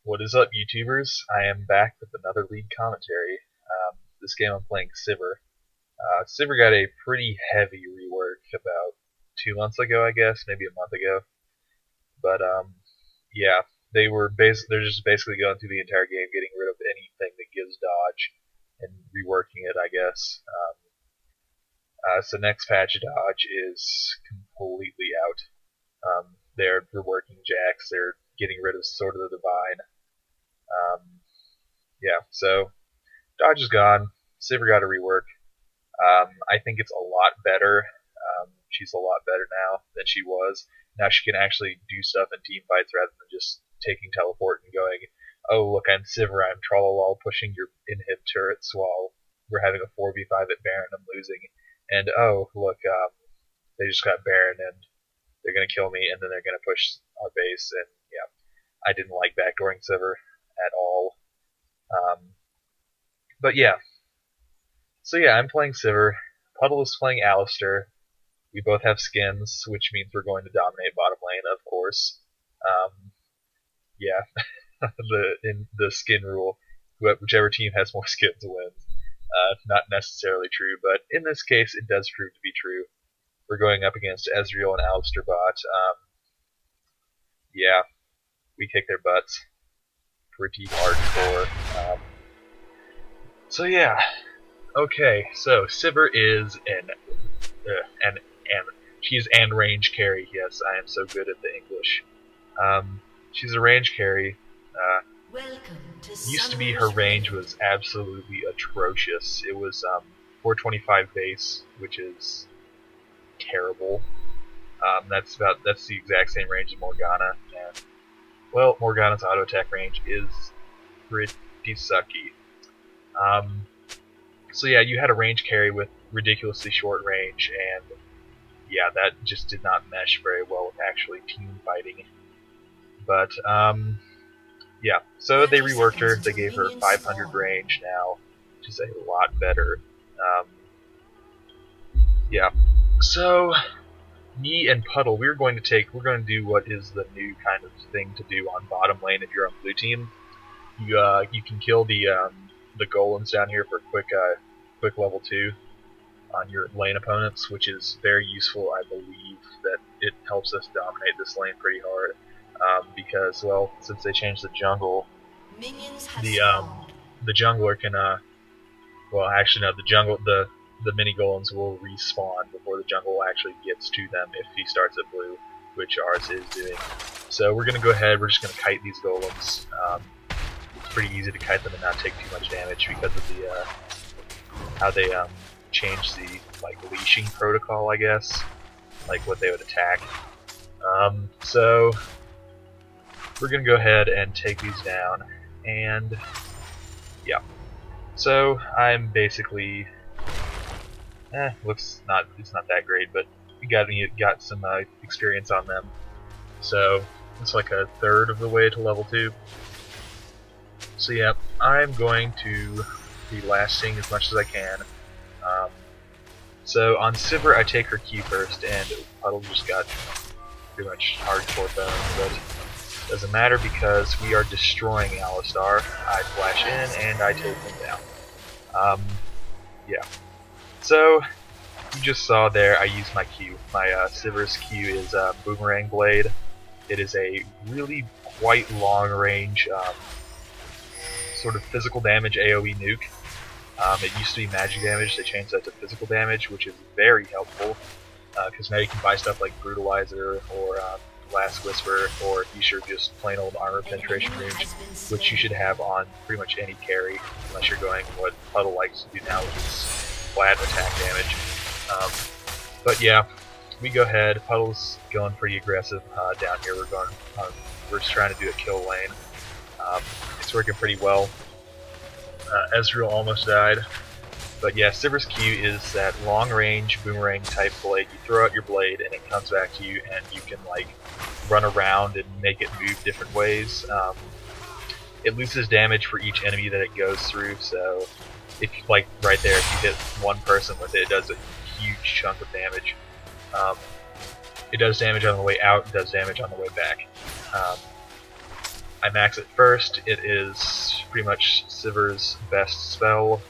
What is up, YouTubers? I am back with another league commentary. This game I'm playing Sivir. Sivir got a pretty heavy rework about 2 months ago, I guess, maybe a month ago. But yeah, they're just basically going through the entire game, getting rid of anything that gives dodge and reworking it, I guess. So next patch dodge is completely out. They're reworking Jax. They're getting rid of Sword of the Divine. Yeah, so dodge is gone. Sivir got a rework. I think it's a lot better. She's a lot better now than she was. Now she can actually do stuff in team fights rather than just taking teleport and going, oh look, I'm Sivir, I'm Trollolol pushing your inhib turrets while we're having a 4v5 at Baron, I'm losing. And oh look, they just got Baron and they're gonna kill me and then they're gonna push our base, and yeah. I didn't like backdooring Sivir at all. But yeah. So yeah, I'm playing Sivir. Puddle is playing Alistar. We both have skins, which means we're going to dominate bottom lane, of course. Yeah, the skin rule, whichever team has more skins wins. Not necessarily true, but in this case, it does prove to be true. We're going up against Ezreal and Alistar bot. Yeah, we kick their butts pretty hardcore. So yeah, okay. So Sivir is she's an range carry. Yes, I am so good at the English. She's a range carry. Used to be her range was absolutely atrocious. It was 425 base, which is terrible. That's the exact same range as Morgana, and well, Morgana's auto attack range is pretty sucky. So yeah, you had a range carry with ridiculously short range, and yeah, that just did not mesh very well with actually team fighting. But yeah, so they reworked her. They gave her 500 range now, which is a lot better. Yeah, so me and Puddle, we're going to do what is the new kind of thing to do on bottom lane if you're on blue team. You can kill the golems down here for quick level 2 on your lane opponents, which is very useful. I believe that it helps us dominate this lane pretty hard, because well, since they changed the jungle, the jungler can well, actually no, the mini golems will respawn before the jungle actually gets to them if he starts at blue, which ours is doing. So we're gonna go ahead. We're just gonna kite these golems. It's pretty easy to kite them and not take too much damage because of the how they changed the leashing protocol, I guess, like what they would attack. So we're gonna go ahead and take these down, and yeah. So I'm basically it's not that great, but we got some experience on them. So it's like a third of the way to level 2. So yeah, I'm going to be lasting as much as I can. So on Sivir, I take her Q first, and Puddle just got pretty much hardcore bone, but doesn't matter because we are destroying Alistar. I flash in and I take him down. Yeah. So you just saw there, I used my Q. My Sivir's Q is Boomerang Blade. It is a really quite long range sort of physical damage AoE nuke. It used to be magic damage, they changed that to physical damage, which is very helpful, because now you can buy stuff like Brutalizer or Last Whisper, or Yusher just plain old armor penetration range, which you should have on pretty much any carry, unless you're going what Puddle likes to do now, which is flat attack damage. But yeah, we go ahead. Puddle's going pretty aggressive down here. We're just trying to do a kill lane. It's working pretty well. Ezreal almost died. But yeah, Sivir's Q is that long range boomerang type blade. You throw out your blade and it comes back to you, and you can run around and make it move different ways. It loses damage for each enemy that it goes through, so if you right there, if you hit one person with it, it does a huge chunk of damage. It does damage on the way out, it does damage on the way back. I max it first. It is pretty much Sivir's best spell.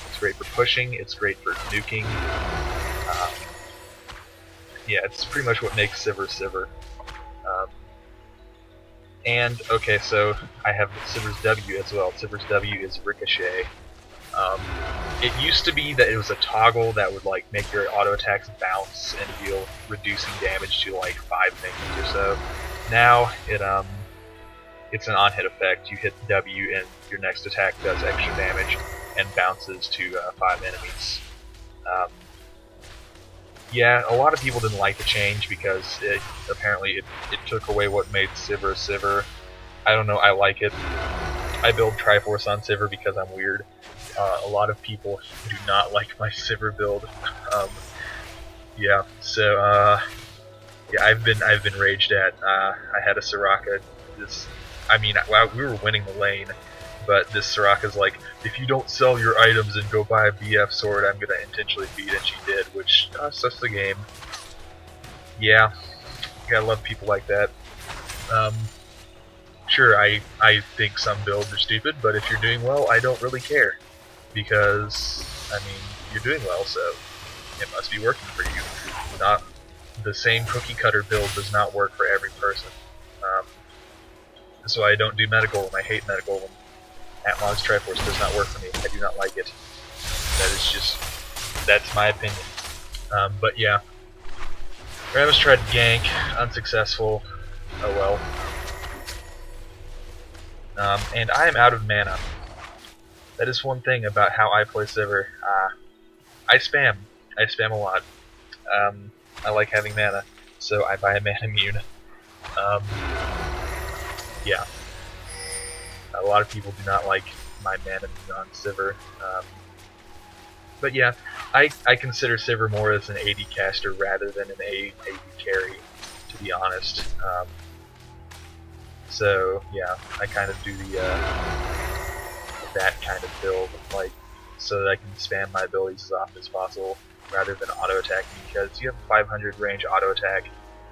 It's great for pushing, it's great for nuking. Yeah, it's pretty much what makes Sivir Sivir. And, okay, so I have Sivir's W as well. Sivir's W is Ricochet. It used to be that it was a toggle that would like make your auto attacks bounce and deal reducing damage to like 5 minions or so. Now it's an on-hit effect. You hit W and your next attack does extra damage and bounces to 5 enemies. Yeah, a lot of people didn't like the change because apparently it took away what made Sivir Sivir. I don't know, I like it. I build Triforce on Sivir because I'm weird. A lot of people do not like my Sivir build. Yeah, so yeah, I've been raged at. I had a Soraka. We were winning the lane, but this Soraka's like, if you don't sell your items and go buy a BF sword, I'm gonna intentionally beat, and she did, which cost us the game. Yeah, gotta love people like that. Sure, I think some builds are stupid, but if you're doing well, I don't really care. Because, I mean, you're doing well, so it must be working for you. Not the same cookie cutter build does not work for every person. So I don't do Meta Golem. I hate Meta Golem. Atmog's Triforce does not work for me. I do not like it. That's my opinion. But yeah, Rammus tried to gank, unsuccessful. Oh well. And I am out of mana. That is one thing about how I play Sivir. I spam a lot. I like having mana, so I buy a mana immune. Yeah. A lot of people do not like my mana immune on Sivir. But yeah, I consider Sivir more as an AD caster rather than an AD carry, to be honest. So yeah, I kind of do that kind of build, like, so that I can spam my abilities as often as possible rather than auto attacking, because you have a 500 range auto attack.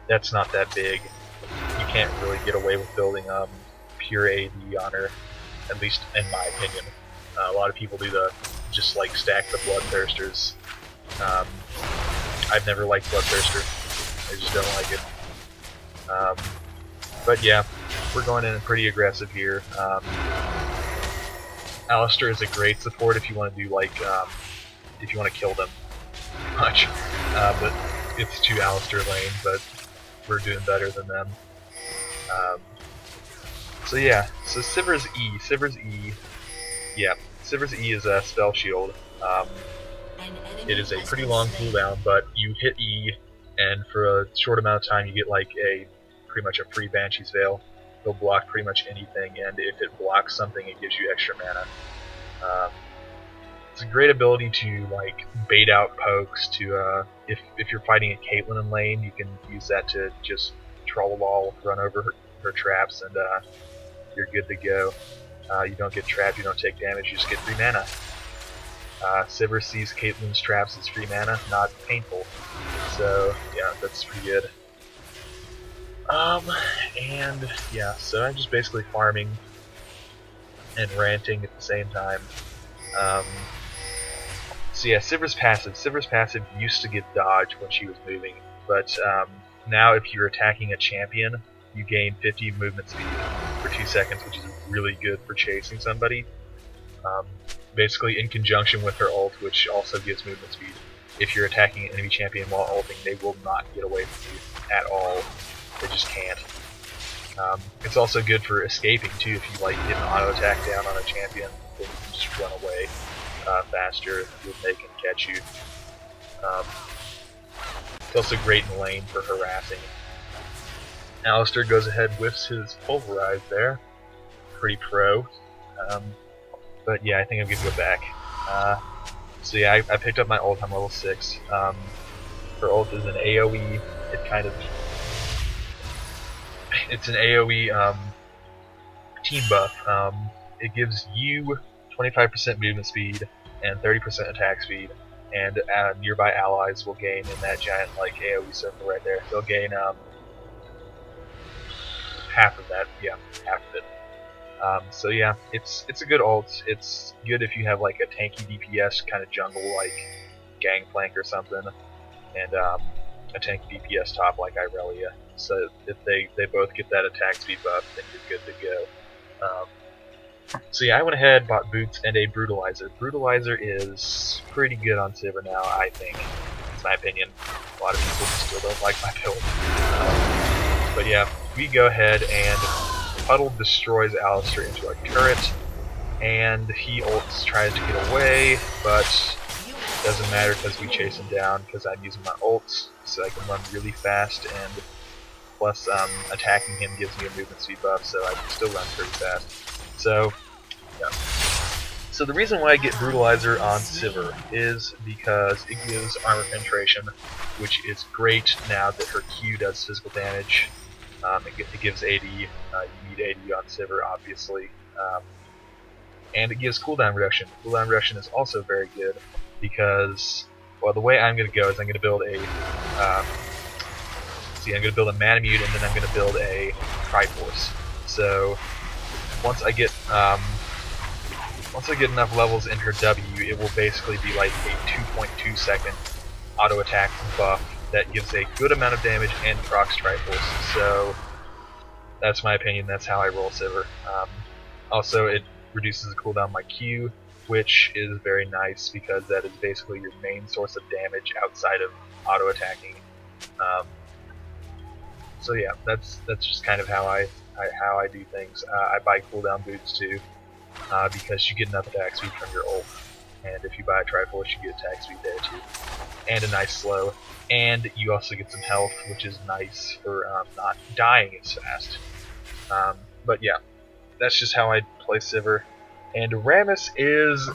That's not that big. You can't really get away with building pure AD on her, at least in my opinion. A lot of people do just like stack the Bloodthirsters. I've never liked Bloodthirster. I just don't like it. But yeah, we're going in pretty aggressive here. Alistar is a great support if you want to do like, if you want to kill them much. But it's 2 Alistar lanes, but we're doing better than them. So yeah, so Sivir's E. Yeah, Sivir's E is a spell shield. It is a pretty long cooldown, but you hit E, and for a short amount of time you get like pretty much a free Banshee's Veil. It'll block pretty much anything, and if it blocks something, it gives you extra mana. It's a great ability to like bait out pokes. To if you're fighting a Caitlyn in lane, you can use that to just troll ball, run over her traps, and you're good to go. You don't get trapped, you don't take damage, you just get free mana. Sivir sees Caitlyn's traps as free mana, not painful. So yeah, that's pretty good. And yeah, so I'm just basically farming and ranting at the same time. So yeah, Sivir's passive used to get dodge when she was moving, but now if you're attacking a champion, you gain 50 movement speed for 2 seconds, which is really good for chasing somebody. Basically in conjunction with her ult, which also gives movement speed. If you're attacking an enemy champion while ulting, they will not get away from you at all. They just can't. It's also good for escaping too. If you like get an auto attack down on a champion, then you can just run away faster than they can catch you. It's also great in lane for harassing. Alistar goes ahead, whiffs his pulverize there. Pretty pro. But yeah, I think I'm gonna go back. So yeah, I picked up my ult. I'm level 6. Her ult is an AoE. It's an AoE team buff. It gives you 25% movement speed and 30% attack speed, and nearby allies will gain in that giant like AoE circle right there. They'll gain half of that. Yeah, half of it. So yeah, it's a good ult. It's good if you have like a tanky DPS kind of jungle like Gangplank or something, and a tanky DPS top like Irelia. So if they both get that attack speed buff, then you're good to go. So yeah, I went ahead, bought boots and a brutalizer. Brutalizer is pretty good on Sivir now, I think. It's my opinion. A lot of people still don't like my build. But yeah, we go ahead and Puddle destroys Alistar into our turret, and he ults, tries to get away, but doesn't matter because we chase him down because I'm using my ults, so I can run really fast, and plus attacking him gives me a movement speed buff, so I can still run pretty fast. So, yeah. So the reason why I get Brutalizer on Sivir is because it gives armor penetration, which is great now that her Q does physical damage. It gives AD, you need AD on Sivir, obviously. And it gives cooldown reduction. Cooldown reduction is also very good because, well, the way I'm going to go is I'm going to build a, I'm going to build a Manamute, and then I'm going to build a Triforce. So once I get enough levels in her W, it will basically be like a 2.2 second auto attack buff that gives a good amount of damage and procs Triforce. So that's my opinion. That's how I roll Sivir. Also, it reduces the cooldown my Q, which is very nice because that is basically your main source of damage outside of auto attacking. So yeah, that's just kind of how I do things. I buy cooldown boots too, because you get enough attack speed from your ult, and if you buy a Triforce, you get attack speed there too, and a nice slow, and you also get some health, which is nice for not dying as fast. But yeah, that's just how I play Sivir. And Rammus is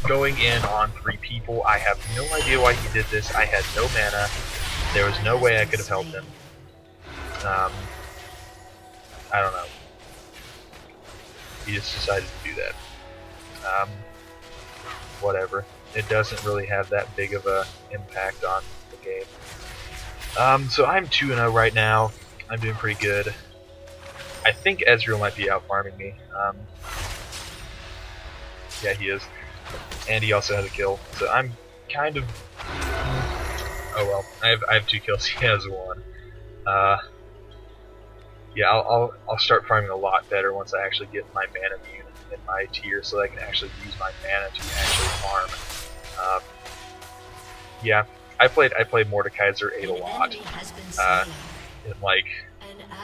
going in on 3 people. I have no idea why he did this. I had no mana. There was no way I could have helped him. I don't know. He just decided to do that. Whatever. It doesn't really have that big of a impact on the game. So I'm 2-0 right now. I'm doing pretty good. I think Ezreal might be out farming me. Yeah, he is. And he also has a kill. So I'm kind of... Oh well. I have 2 kills. He has 1. Yeah, I'll start farming a lot better once I actually get my mana immune in my tier, so that I can actually use my mana to actually farm. Yeah, I played Mordekaiser 8 a lot in like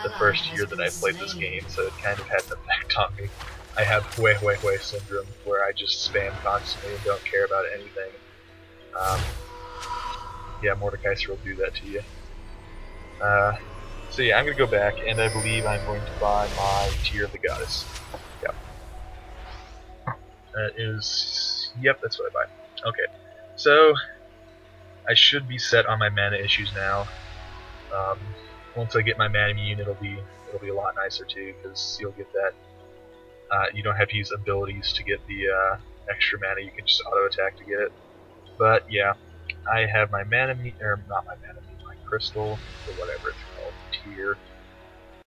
the first year that I played this game, so it kind of had an effect on me. I have way syndrome where I just spam constantly and don't care about anything. Yeah, Mordekaiser will do that to you. So yeah, I'm going to go back, and I believe I'm going to buy my Tear of the Goddess. Yep. That is... Yep, that's what I buy. Okay. So, I should be set on my mana issues now. Once I get my mana immune, it'll be a lot nicer too, because you'll get that... you don't have to use abilities to get the extra mana, you can just auto-attack to get it. But yeah, I have my mana immune, or not my mana immune, my crystal, or whatever it's called, Tear.